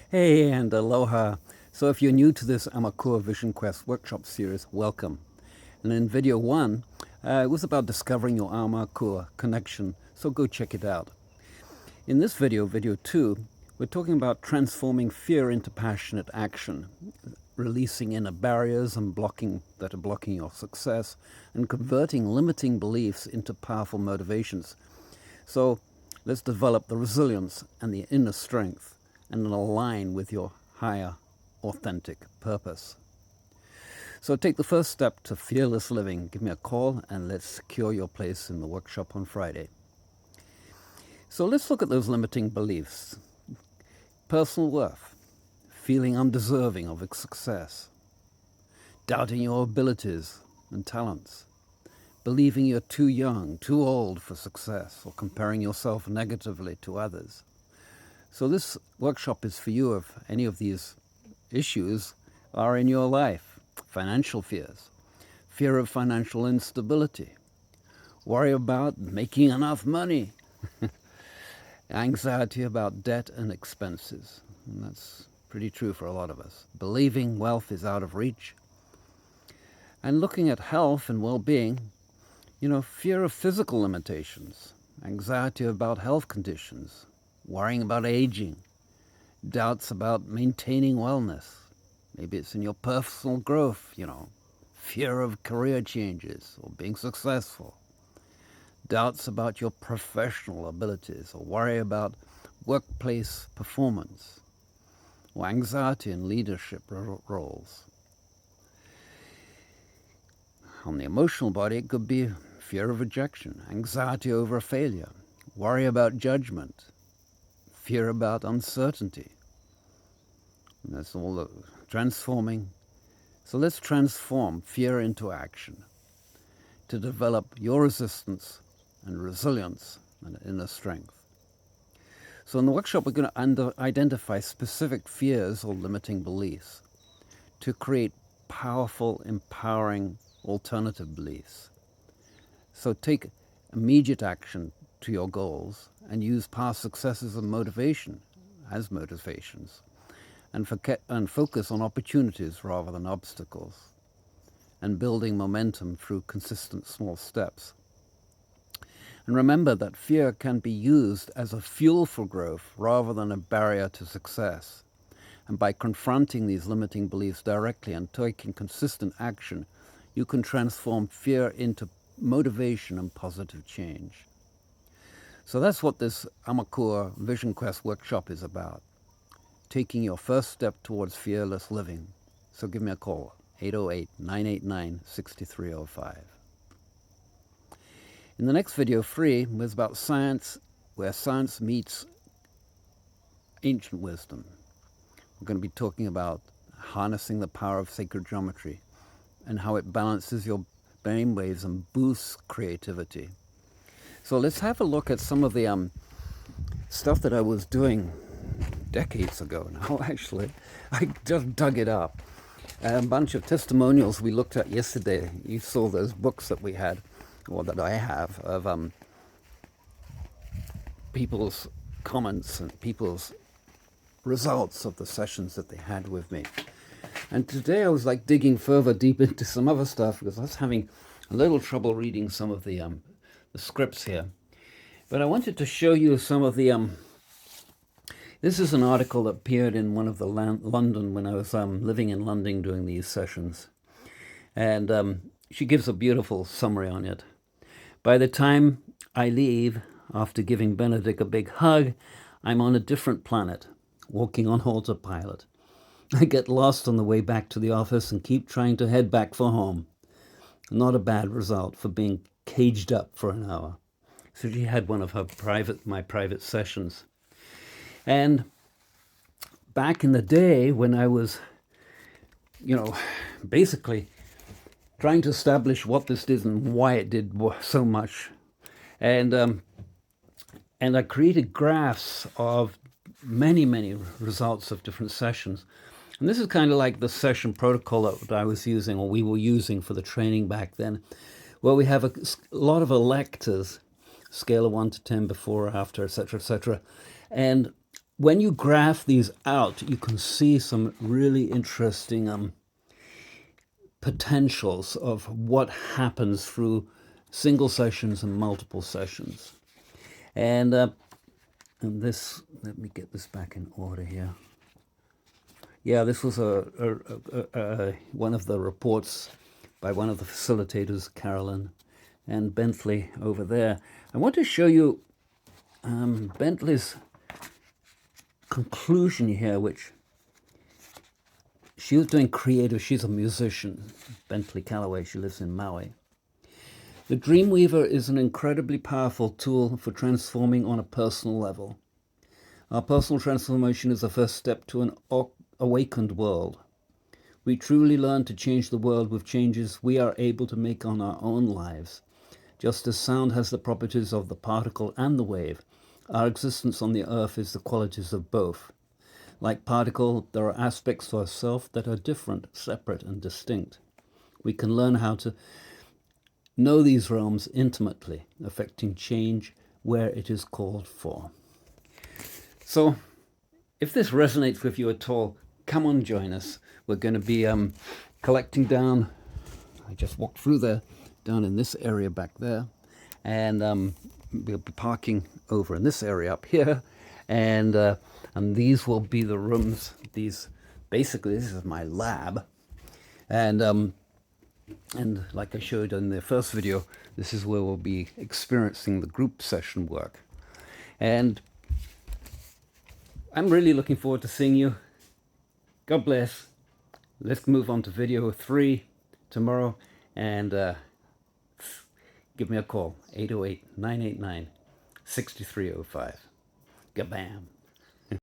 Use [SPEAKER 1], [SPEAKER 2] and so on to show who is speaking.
[SPEAKER 1] Hey, and aloha. So if you're new to this Aumakua Vision Quest Workshop series, welcome. And in video one, it was about discovering your Aumakua connection, so go check it out. In this video, video two, we're talking about transforming fear into passionate action, releasing inner barriers and that are blocking your success, and converting limiting beliefs into powerful motivations. So let's develop the resilience and the inner strength and align with your higher, authentic purpose. So take the first step to fearless living. Give me a call and let's secure your place in the workshop on Friday. So let's look at those limiting beliefs. Personal worth, feeling undeserving of success, doubting your abilities and talents, believing you're too young, too old for success, or comparing yourself negatively to others. So this workshop is for you if any of these issues are in your life. Financial fears, fear of financial instability, worry about making enough money, anxiety about debt and expenses. And that's pretty true for a lot of us. Believing wealth is out of reach. And looking at health and well-being, fear of physical limitations, anxiety about health conditions, worrying about aging, doubts about maintaining wellness. Maybe it's in your personal growth, fear of career changes or being successful. Doubts about your professional abilities or worry about workplace performance or anxiety in leadership roles. On the emotional body, it could be fear of rejection, anxiety over failure, worry about judgment, fear about uncertainty. And that's all the transforming. So let's transform fear into action to develop your resistance and resilience and inner strength. So in the workshop, we're going to identify specific fears or limiting beliefs to create powerful, empowering alternative beliefs. So take immediate action to your goals and use past successes and motivation as motivations, and focus on opportunities rather than obstacles, and building momentum through consistent small steps. And remember that fear can be used as a fuel for growth rather than a barrier to success. And by confronting these limiting beliefs directly and taking consistent action, you can transform fear into motivation and positive change. So that's what this Aumakua Vision Quest Workshop is about, taking your first step towards fearless living. So give me a call, 808-989-6305. In the next video 3 was about science, where science meets ancient wisdom. We're going to be talking about harnessing the power of sacred geometry and how it balances your brainwaves and boosts creativity. So let's have a look at some of the stuff that I was doing decades ago now, actually. I just dug it up. A bunch of testimonials we looked at yesterday. You saw those books that we had, or that I have, of people's comments and people's results of the sessions that they had with me. And today I was like digging further deep into some other stuff because I was having a little trouble reading some of the scripts here. But I wanted to show you some of the this is an article that appeared in one of the London, when I was living in London doing these sessions. And she gives a beautiful summary on it. By the time I leave, after giving Benedict a big hug, I'm on a different planet, walking on autopilot. I get lost on the way back to the office and keep trying to head back for home. Not a bad result for being caged up for an hour. So she had one of my private sessions. And back in the day when I was, basically trying to establish what this did and why it did so much, and I created graphs of many results of different sessions. And this is kind of like the session protocol that I was using, or we were using for the training back then, where we have a lot of electors, scale of 1 to 10, before, after, etc., etc. And when you graph these out, you can see some really interesting potentials of what happens through single sessions and multiple sessions. And this, let me get this back in order here. Yeah, this was one of the reports by one of the facilitators, Carolyn and Bentley over there. I want to show you Bentley's conclusion here, which she was doing creative. She's a musician, Bentley Calloway. She lives in Maui. The Dreamweaver is an incredibly powerful tool for transforming on a personal level. Our personal transformation is the first step to an awakened world. We truly learn to change the world with changes we are able to make on our own lives. Just as sound has the properties of the particle and the wave, our existence on the earth is the qualities of both. Like particle, there are aspects to ourself that are different, separate, and distinct. We can learn how to know these realms intimately, affecting change where it is called for. So, if this resonates with you at all, come on, join us. We're going to be collecting down, I just walked through there, down in this area back there, and we'll be parking over in this area up here, and these will be the rooms. These, basically, this is my lab, and like I showed in the first video, this is where we'll be experiencing the group session work. And I'm really looking forward to seeing you. God bless. Let's move on to video 3 tomorrow, and give me a call, 808-989-6305. Gabam.